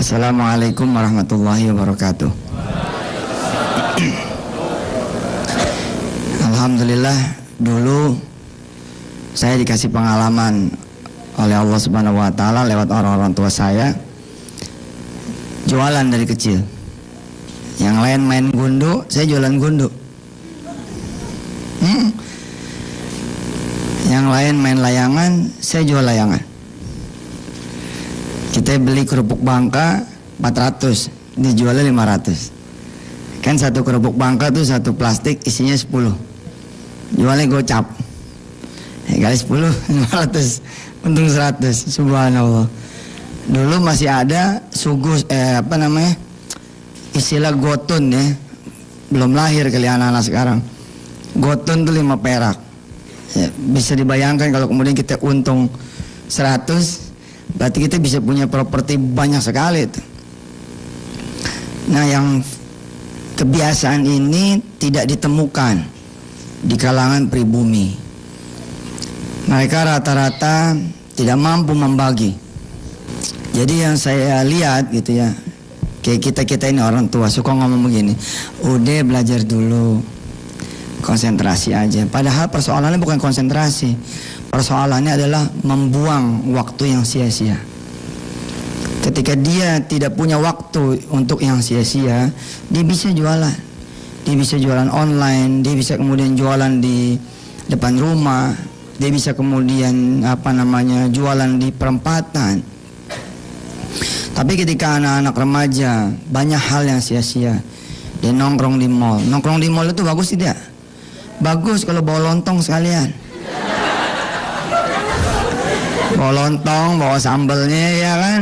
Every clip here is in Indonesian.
Assalamualaikum warahmatullahi wabarakatuh. Alhamdulillah, dulu saya dikasih pengalaman oleh Allah Subhanahu wa taala lewat orang-orang tua saya, jualan dari kecil. Yang lain main gundu, saya jualan gundu. Yang lain main layangan, saya jual layangan. Kita beli kerupuk Bangka 400, dijualnya 500. Kan satu kerupuk Bangka tuh satu plastik isinya 10. Jualnya gocap. Kali 10 500, untung 100. Subhanallah. Dulu masih ada sugus istilah gotun ya. Belum lahir kali anak-anak sekarang. Gotun tuh 5 perak. Ya, bisa dibayangkan kalau kemudian kita untung 100, berarti kita bisa punya properti banyak sekali itu. Nah, yang kebiasaan ini tidak ditemukan di kalangan pribumi. Mereka rata-rata tidak mampu membagi. Jadi yang saya lihat gitu ya, kayak kita ini orang tua suka ngomong begini, udah belajar dulu, konsentrasi aja. Padahal persoalannya bukan konsentrasi. Persoalannya adalah membuang waktu yang sia-sia. Ketika dia tidak punya waktu untuk yang sia-sia, dia bisa jualan. Dia bisa jualan online, dia bisa kemudian jualan di depan rumah, dia bisa kemudian jualan di perempatan. Tapi ketika anak-anak remaja banyak hal yang sia-sia, dia nongkrong di mall. Nongkrong di mall itu bagus tidak? Bagus kalau bawa lontong sekalian. Bawa lontong, bawa sambelnya ya kan,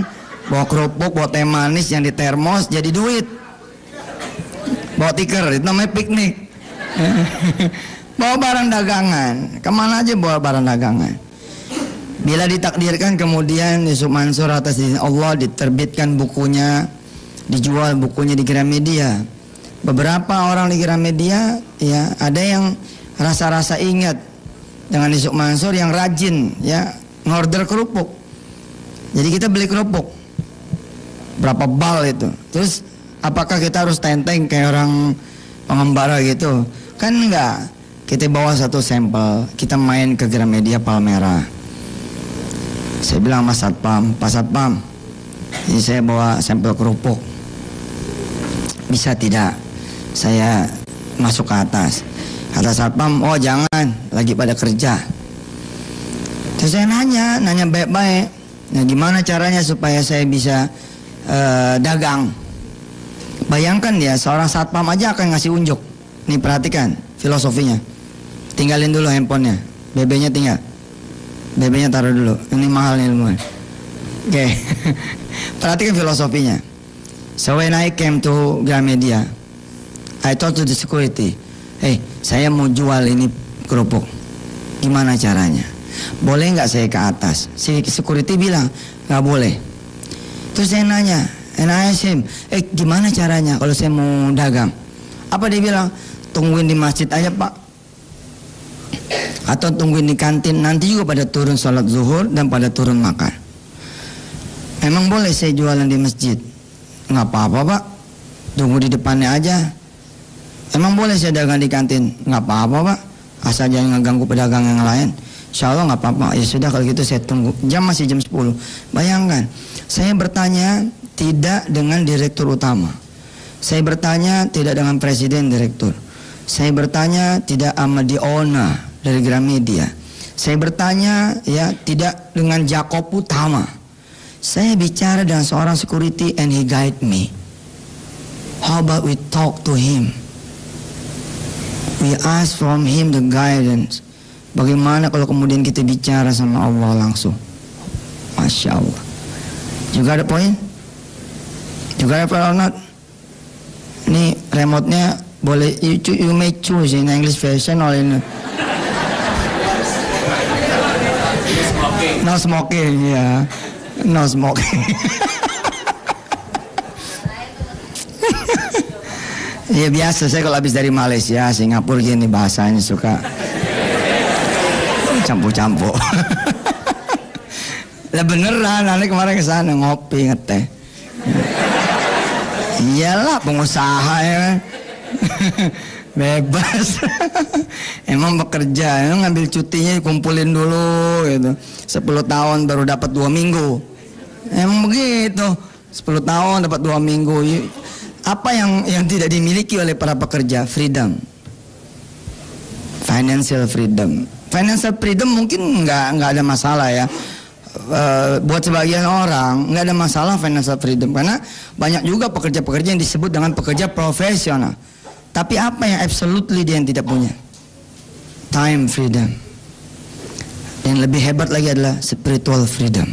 bawa kerupuk, bawa teh manis yang di termos jadi duit. Bawa tikar, itu namanya piknik. Bawa barang dagangan, kemana aja bawa barang dagangan. Bila ditakdirkan kemudian Yusuf Mansur atas izin Allah diterbitkan bukunya, dijual bukunya di Gramedia. Beberapa orang di Gramedia ya ada yang rasa-rasa ingat dengan Yusuf Mansur yang rajin ya ngorder kerupuk. Jadi kita beli kerupuk berapa bal itu. Terus apakah kita harus tenteng kayak orang pengembara gitu? Kan enggak. Kita bawa satu sampel, kita main ke Gramedia Palmera. Saya bilang Mas Satpam, Pak Satpam, ini saya bawa sampel kerupuk, bisa tidak saya masuk ke atas? Kata Satpam, oh jangan, lagi pada kerja. Terus saya nanya baik-baik, nah gimana caranya supaya saya bisa dagang? Bayangkan ya, seorang satpam aja akan ngasih unjuk. Nih perhatikan filosofinya. Tinggalin dulu handphonenya, BB-nya tinggal, BB-nya taruh dulu. Ini mahal nih ilmuwan. Oke. Perhatikan filosofinya. So when I came to Gramedia, I told to the security, hey, saya mau jual ini kerupuk. Gimana caranya? Boleh nggak saya ke atas? Si security bilang nggak boleh. Terus saya nanya, and I asked him, gimana caranya kalau saya mau dagang? Apa dia bilang? Tungguin di masjid aja Pak, atau tungguin di kantin. Nanti juga pada turun sholat zuhur dan pada turun makan. Emang boleh saya jualan di masjid? Nggak apa-apa Pak, tunggu di depannya aja. Emang boleh saya dagang di kantin? Nggak apa-apa Pak, asal jangan ngeganggu pedagang yang lain. Insya Allah nggak apa-apa. Ya sudah kalau gitu saya tunggu. Jam masih jam 10. Bayangkan, saya bertanya tidak dengan direktur utama, saya bertanya tidak dengan presiden direktur, saya bertanya tidak sama di owner dari Gramedia, saya bertanya ya tidak dengan Jakob utama. Saya bicara dengan seorang security and he guide me. How about we talk to him? We ask from him the guidance. Bagaimana kalau kemudian kita bicara sama Allah langsung? Masya Allah. Juga ada poin? Juga ada poin or not? Ini remote-nya boleh you may choose in English version or in no smoking ya. No smoking. Ya biasa, saya kalau habis dari Malaysia, Singapura gini bahasanya suka campur-campur. Lah beneran, aneh kemarin ke sana ngopi ngeteh. Iyalah pengusaha ya kan. Bebas. Emang bekerja, emang ngambil cutinya kumpulin dulu gitu. 10 tahun baru dapat 2 minggu. Emang begitu. 10 tahun dapat 2 minggu. Apa yang tidak dimiliki oleh para pekerja? Freedom. Financial freedom. Financial freedom mungkin nggak ada masalah ya. Buat sebagian orang nggak ada masalah financial freedom, karena banyak juga pekerja-pekerja yang disebut dengan pekerja profesional. Tapi apa yang absolutely dia yang tidak punya? Time freedom. Yang lebih hebat lagi adalah spiritual freedom.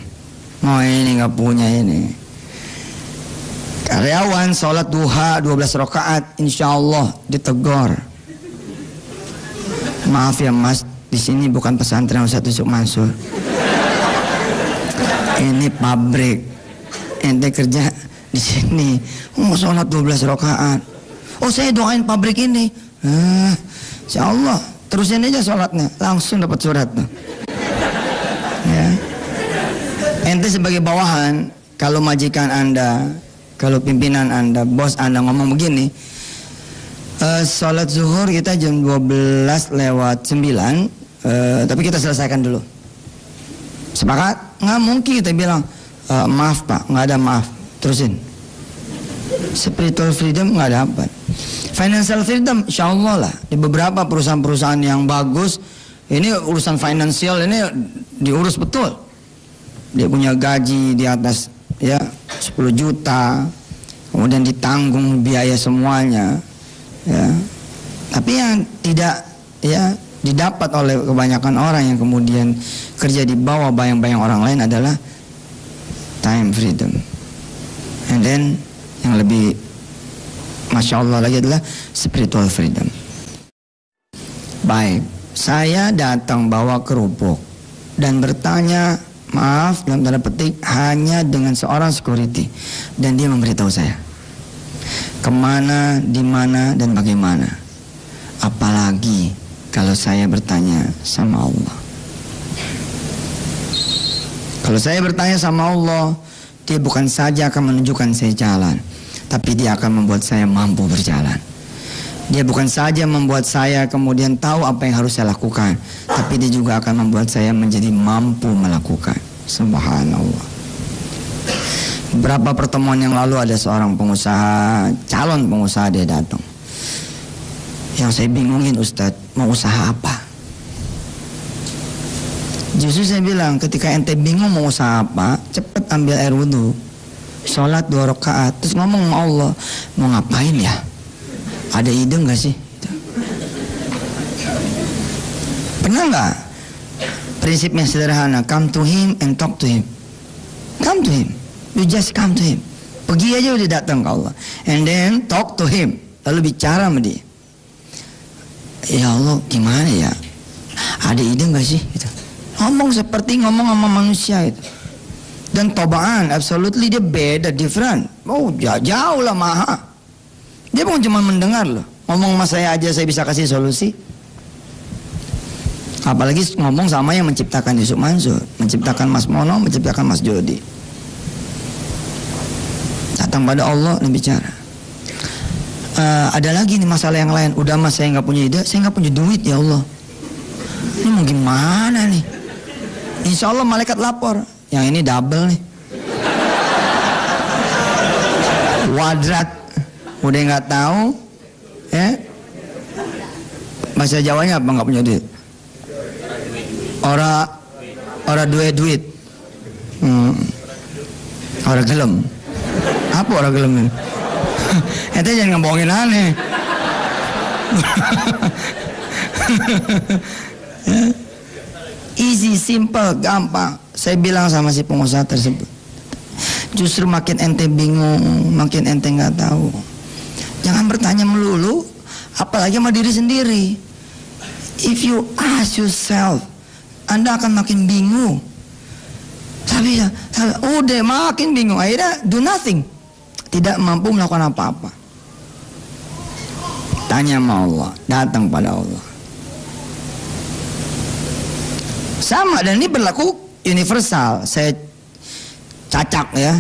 Oh ini nggak punya ini. Karyawan sholat duha 12 rakaat, insya Allah ditegur. Maaf ya mas, di sini bukan pesantren Ustadz Yusuf Mansur. Ini pabrik. Ente kerja di sini. Mau sholat 12 rakaat. Oh saya doain pabrik ini. Insya Allah terusin aja sholatnya, langsung dapat surat tuh. Ya. Ente sebagai bawahan, kalau majikan anda, kalau pimpinan anda, bos anda ngomong begini, sholat zuhur kita jam 12 lewat 9, tapi kita selesaikan dulu. Sepakat? Nggak mungkin kita bilang maaf pak, nggak ada maaf, terusin. Spiritual freedom nggak dapat. Financial freedom, insya Allah lah. Di beberapa perusahaan-perusahaan yang bagus, ini urusan finansial ini diurus betul. Dia punya gaji di atas ya 10 juta, kemudian ditanggung biaya semuanya. Ya. Tapi yang tidak ya didapat oleh kebanyakan orang yang kemudian kerja di bawah bayang-bayang orang lain adalah time freedom. And then yang lebih Masya Allah lagi adalah spiritual freedom. Baik, saya datang bawa kerupuk dan bertanya, maaf dalam tanda petik, hanya dengan seorang security, dan dia memberitahu saya kemana, di mana, dan bagaimana. Apalagi kalau saya bertanya sama Allah. Kalau saya bertanya sama Allah, dia bukan saja akan menunjukkan saya jalan, tapi dia akan membuat saya mampu berjalan. Dia bukan saja membuat saya kemudian tahu apa yang harus saya lakukan, tapi dia juga akan membuat saya menjadi mampu melakukan. Subhanallah. Beberapa pertemuan yang lalu ada seorang pengusaha, calon pengusaha, dia datang. Yang saya bingungin, Ustadz, mau usaha apa? Justru saya bilang, ketika ente bingung mau usaha apa, cepet ambil air wudhu, sholat 2 rakaat, terus ngomong sama Allah, mau ngapain ya? Ada ide nggak sih? Pernah nggak? Prinsipnya sederhana, come to him and talk to him. Come to him, you just come to him. Pergi aja udah datang ke Allah, and then talk to him, lalu bicara sama dia. Ya Allah, gimana ya? Ada ide nggak sih? Gitu. Ngomong seperti ngomong sama manusia itu. Dan tobaan, absolutely dia beda, different. Oh, jauh lah maha. Dia bukan cuma mendengar loh. Ngomong sama saya aja saya bisa kasih solusi. Apalagi ngomong sama yang menciptakan Yusuf Mansur, menciptakan Mas Mono, menciptakan Mas Jody. Datang pada Allah dan bicara. Ada lagi nih masalah yang lain. Udah mas saya nggak punya ide, saya nggak punya duit ya Allah. Ini mau gimana nih? Insya Allah malaikat lapor. Yang ini double nih. Wadrat. Udah nggak tahu, ya? Bahasa Jawanya apa nggak punya duit? Ora duit. Ora gelem. Apa ora gelem? Ente jangan ngebohongin aneh. Easy, simple, gampang. Saya bilang sama si pengusaha tersebut, justru makin ente bingung, makin ente nggak tahu. Jangan bertanya melulu, apalagi sama diri sendiri. If you ask yourself, Anda akan makin bingung. Tapi ya, udah makin bingung. Akhirnya do nothing. Tidak mampu melakukan apa-apa. Tanya sama Allah, datang pada Allah. Sama, dan ini berlaku universal. Saya cacak ya,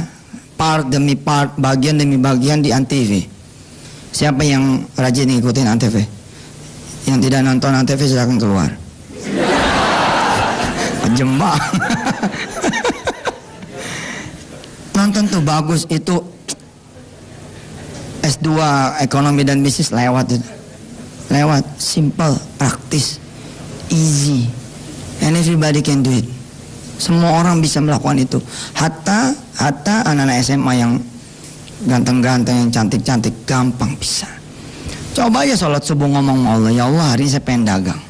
part demi part, bagian demi bagian di Antv. Siapa yang rajin ngikutin Antv? Yang tidak nonton Antv silakan keluar. Jembak. Nonton tuh bagus, itu S2 ekonomi dan bisnis lewat itu. Lewat, simple, praktis, easy, and everybody can do it. Semua orang bisa melakukan itu. Hatta anak-anak SMA yang ganteng-ganteng, yang cantik-cantik, gampang bisa. Coba aja sholat subuh ngomong sama Allah, ya Allah hari ini saya pengen dagang.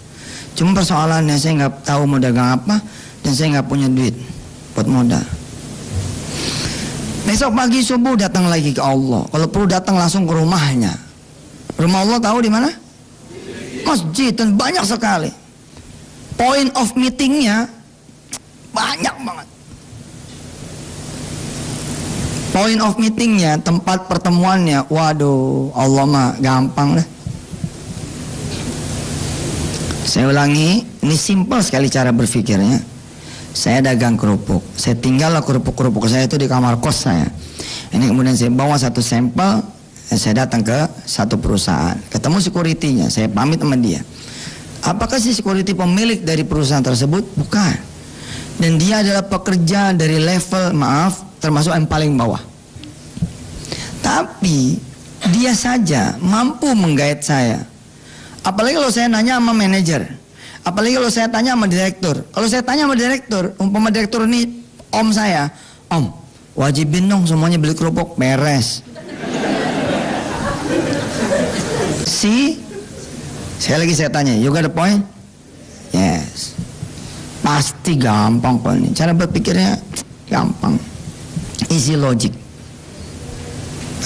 Cuma persoalannya saya nggak tahu mau dagang apa, dan saya nggak punya duit buat modal. Besok pagi subuh datang lagi ke Allah. Kalau perlu datang langsung ke rumahnya. Rumah Allah tahu di mana? Masjid, dan banyak sekali. Point of meetingnya banyak banget. Point of meetingnya, tempat pertemuannya, waduh, Allah mah gampang lah. Saya ulangi, ini simple sekali cara berpikirnya. Saya dagang kerupuk, saya tinggallah kerupuk-kerupuk saya itu di kamar kos saya. Ini kemudian saya bawa satu sampel, saya datang ke satu perusahaan, ketemu security-nya, saya pamit sama dia. Apakah si security pemilik dari perusahaan tersebut? Bukan. Dan dia adalah pekerja dari level, maaf, termasuk yang paling bawah. Tapi dia saja mampu menggait saya. Apalagi kalau saya nanya sama manajer, apalagi kalau saya tanya sama direktur. Kalau saya tanya sama direktur, umpama direktur ini om saya, om, wajibin dong semuanya beli kerupuk, beres. Sekali lagi saya tanya, you got the point? Yes. Pasti gampang kok ini. Cara berpikirnya gampang, easy logic.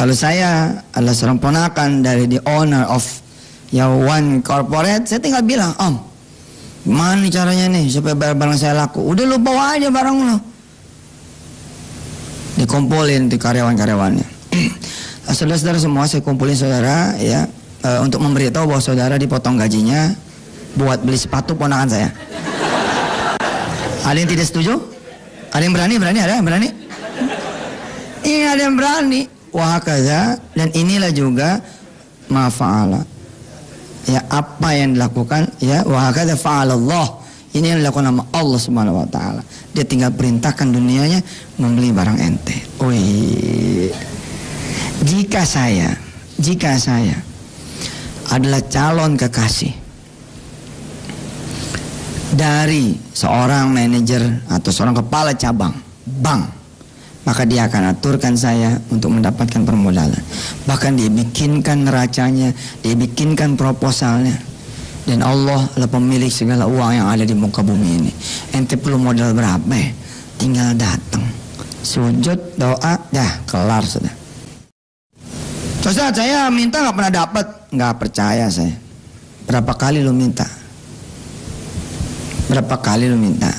Kalau saya adalah seorang ponakan dari the owner of One Corporate, saya tinggal bilang, om, gimana nih caranya nih supaya barang saya laku? Udah lu bawa aja barang lu. Dikumpulin di karyawan-karyawannya. Saudara-saudara semua saya kumpulin saudara ya, untuk memberitahu bahwa saudara dipotong gajinya buat beli sepatu ponakan saya. Ada yang tidak setuju? Ada yang berani? Ada yang berani? Iya, ada yang berani. Wah kaza, dan inilah juga mafa'ala. Ya, apa yang dilakukan ya, wah kaza fa'alallah. Ini yang dilakukan sama Allah Subhanahu wa taala. Dia tinggal perintahkan dunianya membeli barang ente. Wih. Jika saya adalah calon kekasih dari seorang manajer atau seorang kepala cabang bank, maka dia akan aturkan saya untuk mendapatkan permodalan. Bahkan dia bikinkan neracanya, dia bikinkan proposalnya. Dan Allah adalah pemilik segala uang yang ada di muka bumi ini. Ente perlu modal berapa ya? Tinggal datang, sujud, doa, dah kelar sudah. Ustaz, saya minta nggak pernah dapat. Nggak percaya saya. Berapa kali lu minta? Berapa kali lu minta?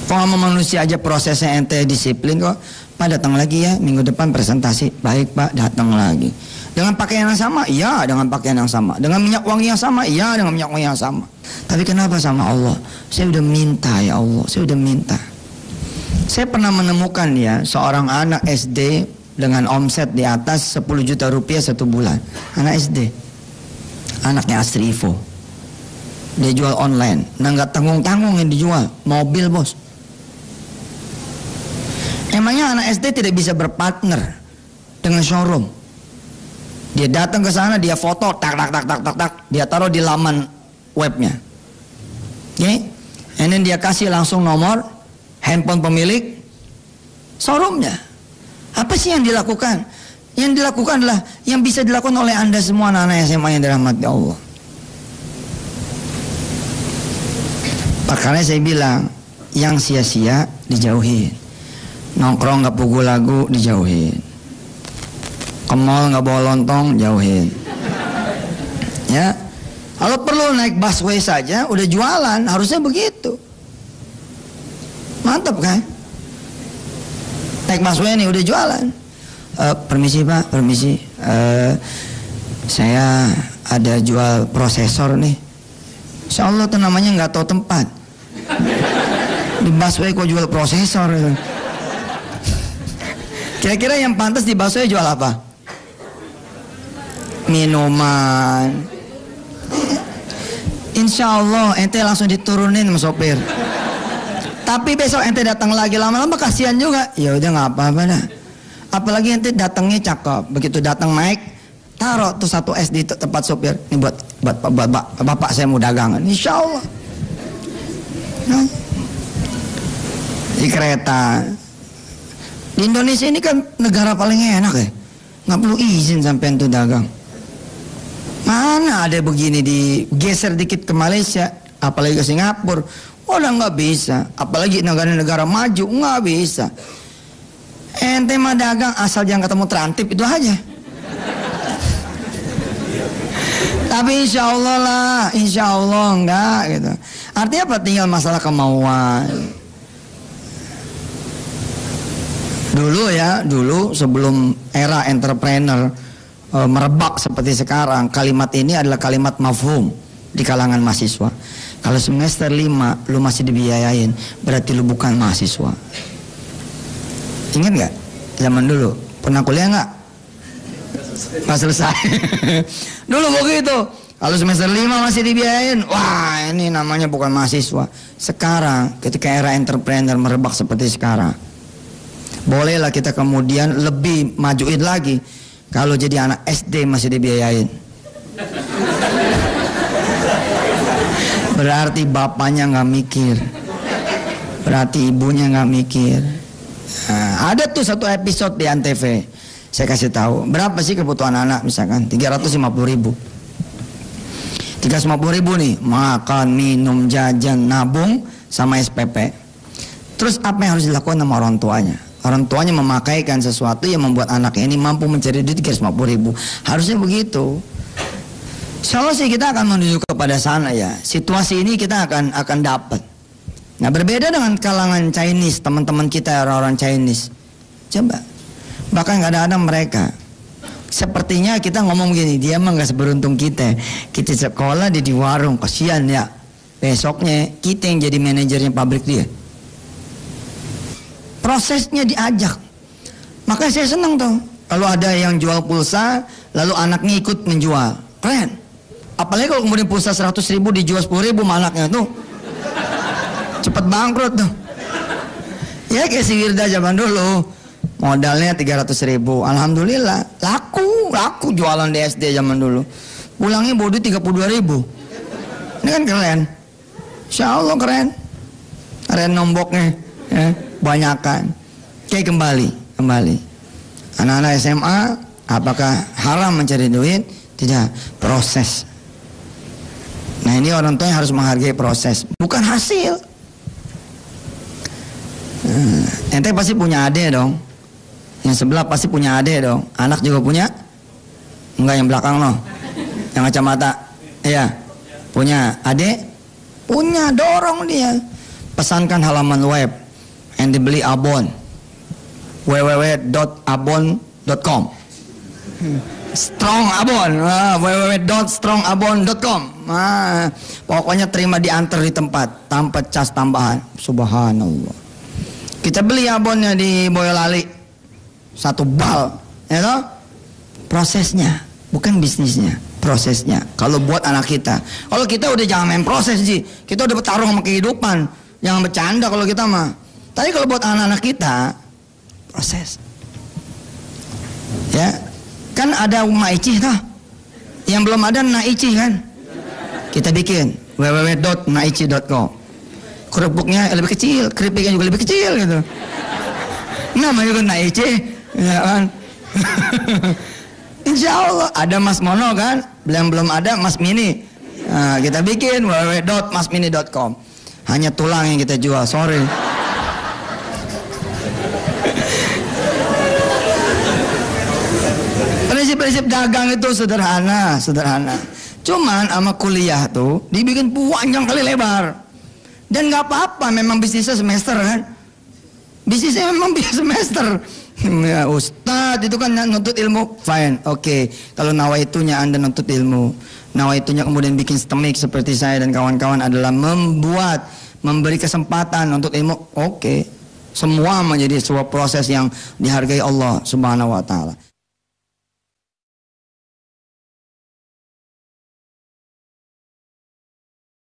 Kok sama manusia aja prosesnya ente disiplin kok. Pak datang lagi ya, minggu depan presentasi. Baik Pak, datang lagi. Dengan pakaian yang sama? Iya, dengan pakaian yang sama. Dengan minyak wangi yang sama? Iya, dengan minyak wangi yang sama. Tapi kenapa sama Allah? Saya udah minta ya Allah, saya udah minta. Saya pernah menemukan ya, seorang anak SD dengan omset di atas 10 juta rupiah satu bulan. Anak SD, anaknya Astri Ivo. Dia jual online. Nah nggak tanggung-tanggung yang dijual, mobil bos. Emangnya anak SD tidak bisa berpartner dengan showroom? Dia datang ke sana, dia foto, tak, dia taruh di laman webnya. Oke, okay? And then dia kasih langsung nomor handphone pemilik showroomnya. Apa sih yang dilakukan? Yang dilakukan adalah yang bisa dilakukan oleh Anda semua anak-anak SMA yang dirahmati Allah. Makanya saya bilang, yang sia-sia dijauhin. Nongkrong gak pukul lagu dijauhin. Ke mall gak bawa lontong jauhin. Ya, kalau perlu naik busway saja udah jualan, harusnya begitu. Mantap kan? Naik busway nih udah jualan. Permisi Pak, permisi. Saya ada jual prosesor nih. Insya Allah tuh namanya nggak tahu tempat. Di busway kok jual prosesor? Kira-kira yang pantas di baksonya jual apa? Minuman. Insya Allah ente langsung diturunin sama sopir. Tapi besok ente datang lagi lama-lama kasihan juga. Ya udah nggak apa-apa dah. Apalagi ente datangnya cakep. Begitu datang naik, taruh tuh 1 es di tempat sopir. Ini buat bapak saya mau dagangan. Insya Allah. Nah, di kereta. Di Indonesia ini kan negara paling enak ya. Nggak perlu izin sampai ente dagang. Mana ada begini digeser dikit ke Malaysia, apalagi ke Singapura, udah nggak bisa. Apalagi negara-negara maju nggak bisa. Ente mah dagang asal jangan ketemu terantip itu aja. Tapi insya Allah lah, insya Allah enggak gitu. Artinya apa? Tinggal masalah kemauan. Dulu sebelum era entrepreneur merebak seperti sekarang, kalimat ini adalah kalimat mafhum di kalangan mahasiswa. Kalau semester 5 lu masih dibiayain, berarti lu bukan mahasiswa. Ingat nggak? Zaman dulu pernah kuliah nggak? Nggak selesai. Dulu begitu. Kalau semester 5 masih dibiayain, wah ini namanya bukan mahasiswa. Sekarang ketika era entrepreneur merebak seperti sekarang, bolehlah kita kemudian lebih majuin lagi. Kalau jadi anak SD masih dibiayain, berarti bapaknya nggak mikir, berarti ibunya nggak mikir. Nah, ada tuh satu episode di Antv, saya kasih tahu berapa sih kebutuhan anak, misalkan 350.000. 350.000 nih, makan, minum, jajan, nabung, sama SPP. Terus apa yang harus dilakukan sama orang tuanya? Orang tuanya memakaikan sesuatu yang membuat anaknya ini mampu mencari duit 350.000. Harusnya begitu. Insya Allah sih kita akan menuju kepada sana ya. Situasi ini kita akan dapat. Nah, berbeda dengan kalangan Chinese, teman-teman kita orang-orang Chinese. Coba, bahkan kadang-kadang mereka sepertinya kita ngomong gini, dia mah nggak seberuntung kita. Kita sekolah di warung, kasihan ya. Besoknya kita yang jadi manajernya pabrik dia. Prosesnya diajak. Makanya saya senang tuh kalau ada yang jual pulsa lalu anaknya ikut menjual, keren. Apalagi kalau kemudian pulsa 100.000 dijual 10.000 sama anaknya tuh, cepet bangkrut tuh. Ya kayak si Wirda zaman dulu, modalnya 300.000, alhamdulillah laku jualan di SD zaman dulu. Pulangnya bodoh 32.000. Ini kan keren. Insya Allah keren nomboknya ya. Banyakan. Kayak kembali. Anak-anak SMA, apakah haram mencari duit? Tidak. Proses. Nah ini orang tua yang harus menghargai proses, bukan hasil. Ente pasti punya adik dong. Yang sebelah pasti punya adik dong. Anak juga punya? Enggak, yang belakang loh. Yang kacamata. Iya. Punya adik? Punya, dorong dia. Pesankan halaman web. Ente beli abon www.abon.com Strong Abon, www.strongabon.com. Pokoknya terima diantar di tempat tanpa cas tambahan. Subhanallah. Kita beli abonnya di Boyolali 1 bal, ya toh? Prosesnya, bukan bisnisnya, prosesnya. Kalau buat anak kita, kalau kita udah jangan main proses sih. Kita udah bertarung sama kehidupan, jangan bercanda kalau kita mah. Tapi kalau buat anak-anak kita, proses. Ya, kan ada Maicih tuh. Yang belum ada Naicih kan. Kita bikin www.naicih.com. Kerupuknya lebih kecil, keripiknya juga lebih kecil gitu. Namanya juga Naicih, ya kan. Insya Allah ada Mas Mono kan, belum ada Mas Mini. Nah, kita bikin www.masmini.com. Hanya tulang yang kita jual, sorry. Prinsip dagang itu sederhana. Cuman sama kuliah tuh dibikin panjang kali lebar. Dan nggak apa-apa, memang bisnisnya semester kan. Bisnisnya memang semester. Ya, Ustadz itu kan nuntut ilmu, fine, oke. Kalau nawaitunya Anda nuntut ilmu, nawaitunya kemudian bikin sistemik seperti saya dan kawan-kawan adalah memberi kesempatan untuk ilmu, oke. Semua menjadi sebuah proses yang dihargai Allah Subhanahu wa taala.